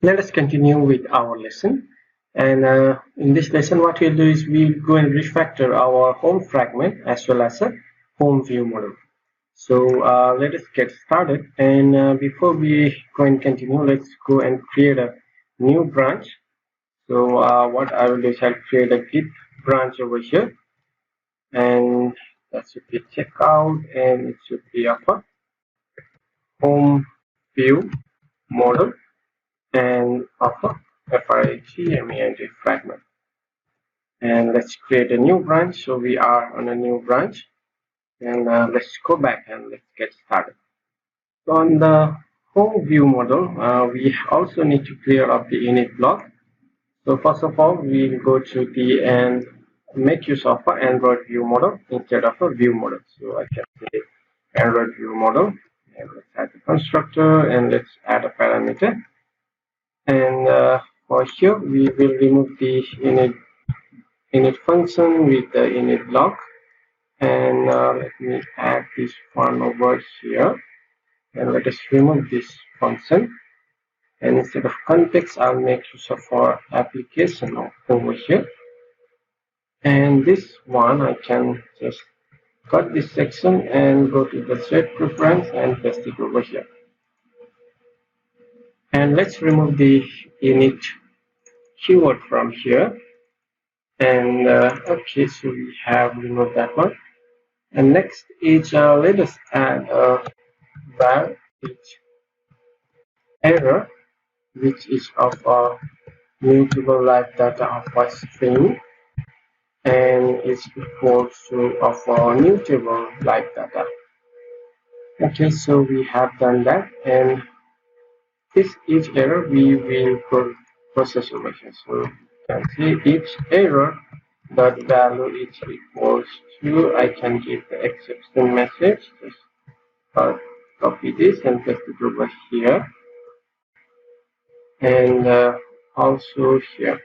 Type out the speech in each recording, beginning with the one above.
Let us continue with our lesson. And in this lesson, what we'll do is we'll go and refactor our home fragment as well as a home view model. So let us get started. And before we go and continue, let's go and create a new branch. So what I will do is I'll create a Git branch over here, and that should be checkout, and it should be of a home view model and of a fragment. And let's create a new branch. So we are on a new branch, and let's go back and let's get started. So on the home view model, we also need to clear up the init block. So first of all, we'll go to the and make use of an Android view model instead of a view model. So I can say Android view model, and let's add the constructor, and let's add a parameter. And for here, we will remove the init function with the init block, and let me add this one over here, and let us remove this function, and instead of context I'll make use of our application over here, and this one I can just cut this section and go to the thread preference and paste it over here. And let's remove the init keyword from here, and okay, so we have removed that one. And next is let us add a var each error, which is of a mutable live data of a string, and is equals to of a mutable live data. Okay, so we have done that, and this each error we will process over here. So you can see each error dot value is equals to, I can give the exception message, just copy this and paste it over here, and also here,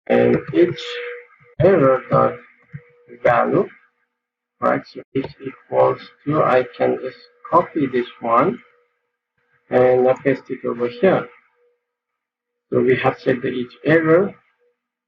and each error dot value, right, so it's equals to, I can just copy this one and paste it over here. So we have set the each error,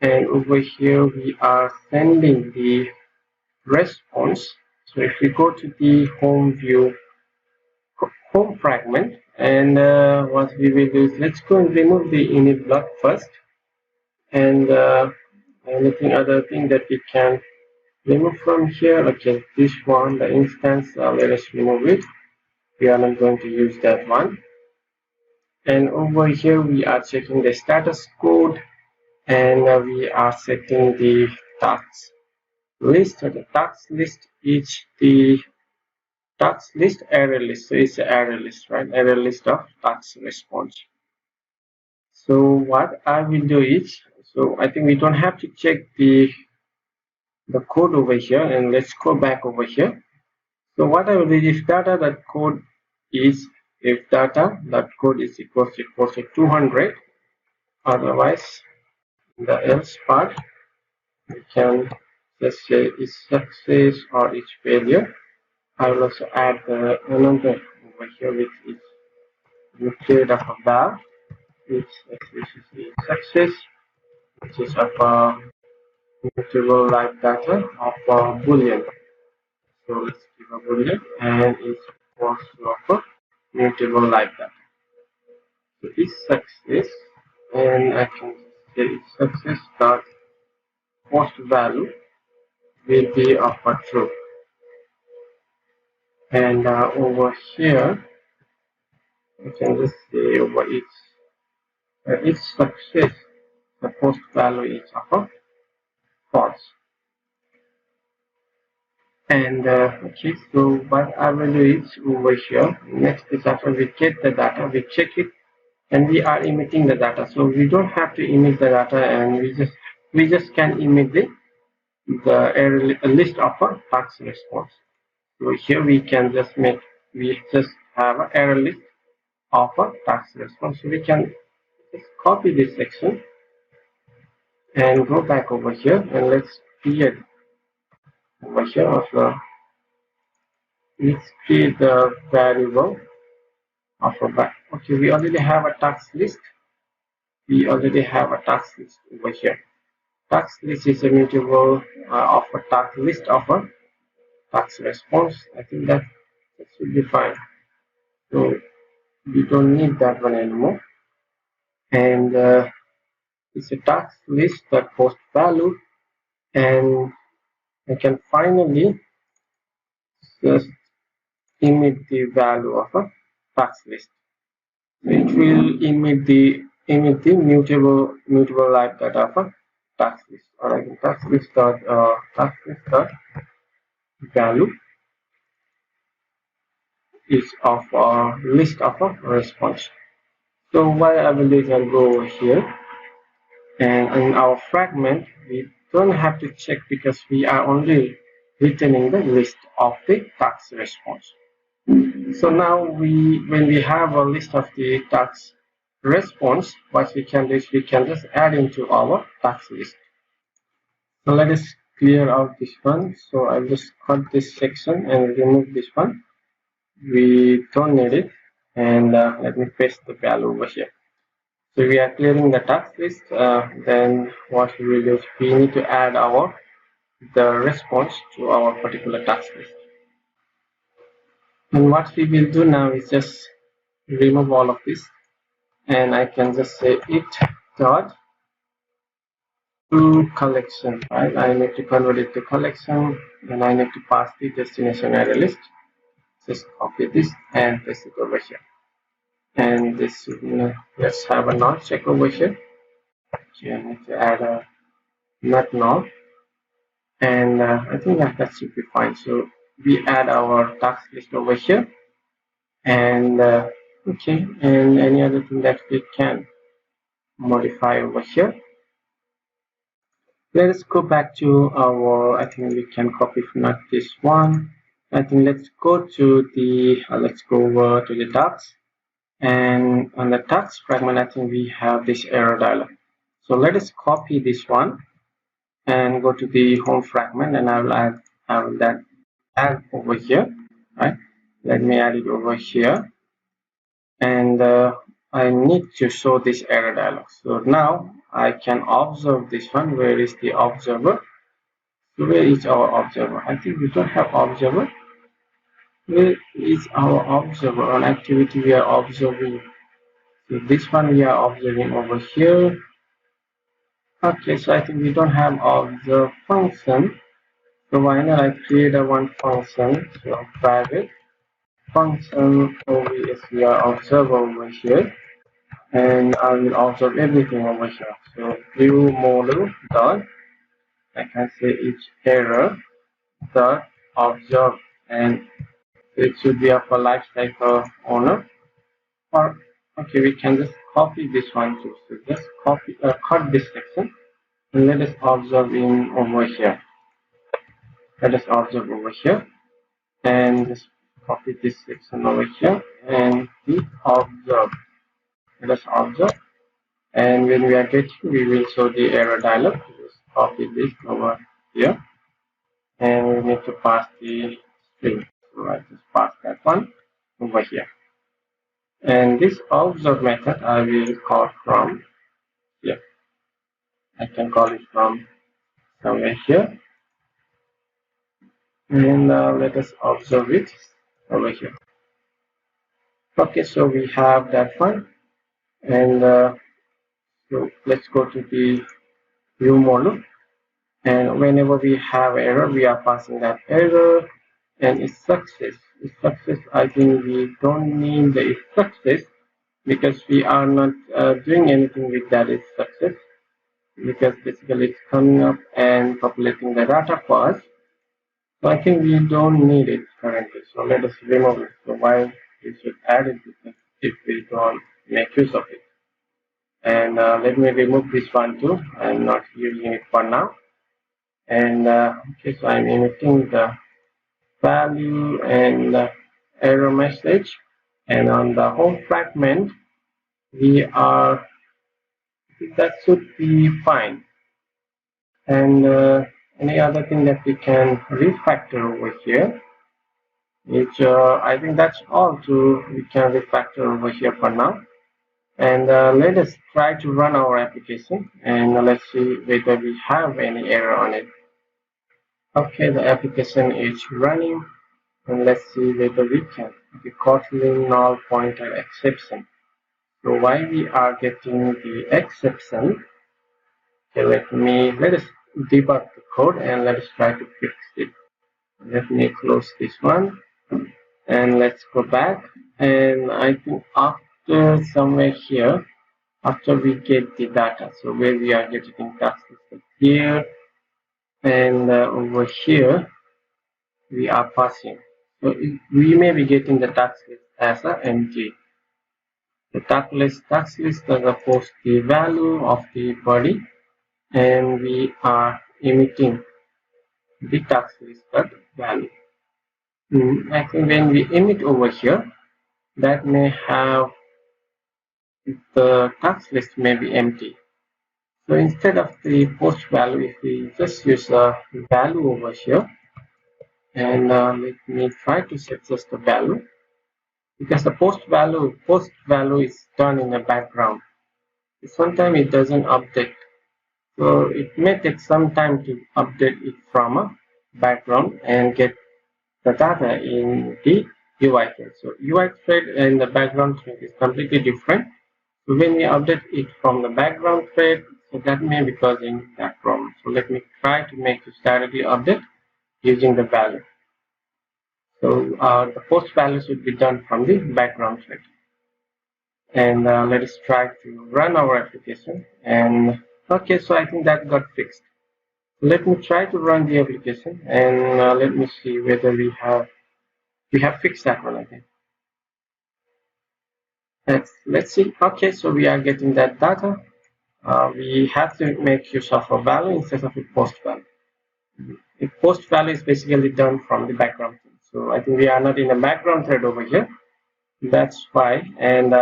and over here we are sending the response. So if we go to the home view home fragment, and what we will do is let's go and remove the init block first, and anything other thing that we can remove from here. Okay, this one, the instance, let us remove it. We are not going to use that one. And over here we are checking the status code, and we are setting the task list. So the task list is the task list array list. So it's an array list, right? Array list of task response. So what I will do is, so I think we don't have to check the code over here, and let's go back over here. So what I will do is, if data.code is, if data.code is equals to 200, otherwise in the else part we can just say is success or is failure. I will also add another over here, which is include of a bar, which is success, which is of a mutable live data of a boolean. So let's give a boolean, and it's also of a mutable live data. So is success, and I can say it's success dot post value will be of a true. And over here you can just say over its success, the post value is of a false. And okay, so what I will do is over here, next is after we get the data, we check it, and we are emitting the data. So we don't have to emit the data, and we just can emit the list of a task response. So here we can just we just have an error list of a task response. So we can just copy this section and go back over here, and let's create over here also. Let's create the variable of a back. Okay, we already have a task list, we already have a task list over here. Task list is a mutable of a task list of a task response. I think that should be fine. So we don't need that one anymore. And it's a task list that post value, and I can finally just emit the value of a task list. So it will emit the mutable live data of a task list, or I can task list dot value is of a list of a response. So what I will do is I'll go over here, and in our fragment we don't have to check because we are only returning the list of the task response. So now when we have a list of the task response, what we can do is we can just add into our task list. So let us clear out this one. So I'll just cut this section and remove this one. We don't need it, and let me paste the value over here. So we are clearing the task list. Then what we will do is we need to add the response to our particular task list. And what we will do now is just remove all of this, and I can just say it dot to collection. Right? I need to convert it to collection, and I need to pass the destination array list. Just copy this and paste it over here. And this, let's have a null check over here. Okay, I need to add a not null, and I think that should be fine. So we add our task list over here, and okay, and any other thing that we can modify over here. Let us go back to our, I think we can copy not this one. I think let's go to the let's go over to the tasks, and on the tasks fragment I think we have this error dialog. So let us copy this one and go to the home fragment, and I will add over here. Right, let me add it over here, and I need to show this error dialog. So now I can observe this one. Where is the observer? So where is our observer? I think we don't have observer. Where is our observer? On activity we are observing. So this one we are observing over here. Okay, so I think we don't have observe function. So why not I create a one function? So private function obviously observer over here, and I will observe everything over here. So ViewModel dot, I can say each error dot observe, and it should be of a lifecycle owner. Or okay, we can just copy this one too. So just copy cut this section, and let us observe in over here. Let us observe over here, and just copy this section over here, and we observe. Let us observe, and when we are getting, we will show the error dialog. Just copy this over here, and we need to pass the string. So I just pass that one over here. And this observe method I will call from here. I can call it from somewhere here, and let us observe it over here. Okay, so we have that one, and so let's go to the view model, and whenever we have error, we are passing that error, and it's success. It's success. I think we don't need the success because we are not doing anything with that is success, because basically it's coming up and populating the data for us. So I think we don't need it currently. So let us remove it. So why we should add it if we don't make use of it? And let me remove this one too. I'm not using it for now. And okay, so I'm emitting the value and the error message. And on the home fragment, we are, that should be fine. And any other thing that we can refactor over here, which I think that's all we can refactor over here for now. And let us try to run our application, and let's see whether we have any error on it. Okay, the application is running, and let's see whether we can. The Kotlin null pointer exception. So why we are getting the exception? Okay, let us debug the code and let us try to fix it. Let me close this one and let's go back. And I think after somewhere here, after we get the data, so where we are getting task list here, and over here we are passing. So we may be getting the task list as a empty. The task list does post the value of the body, and we are emitting the task list value. I think when we emit over here, that may have the task list may be empty. So instead of the post value, if we just use a value over here, and let me try to set just the value, because the post value is done in the background. Sometimes it doesn't update, so it may take some time to update it from a background and get the data in the UI thread. So UI thread and the background thread is completely different. So when we update it from the background thread, so that may be causing that problem. So let me try to make this directly update using the value. So the post value should be done from the background thread. And let us try to run our application. And okay, so I think that got fixed. Let me try to run the application and let me see whether we have fixed that one again. Let's see. Okay, so we are getting that data. We have to make use of a value instead of a post value. The post value is basically done from the background. So I think we are not in the background thread over here. That's why. And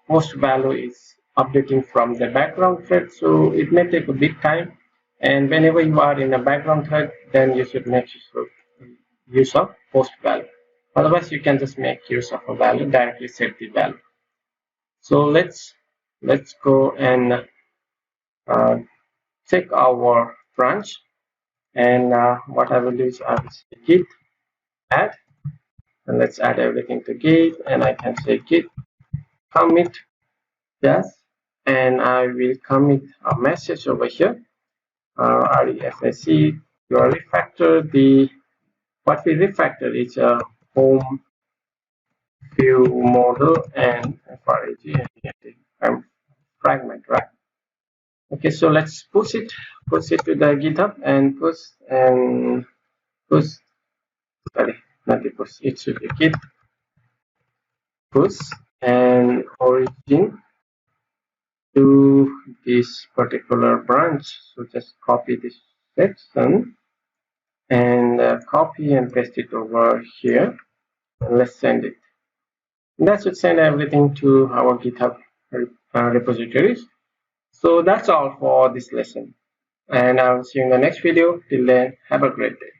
post value is updating from the background thread. So it may take a bit time. And whenever you are in a background thread, then you should make use of post value. Otherwise, you can just make use of a value, directly set the value. So let's go and check our branch. And what I will do is I will say git add, and let's add everything to git, and I can say git commit yes, and I will commit a message over here. REFAC your refactor. What we refactor is a home ViewModel and fragment, right? Okay, so let's push it to the GitHub and sorry, not the push, it should be git push and origin to this particular branch. So just copy this section and copy and paste it over here, and let's send it. And that should send everything to our GitHub repositories. So that's all for this lesson, and I'll see you in the next video. Till then, have a great day.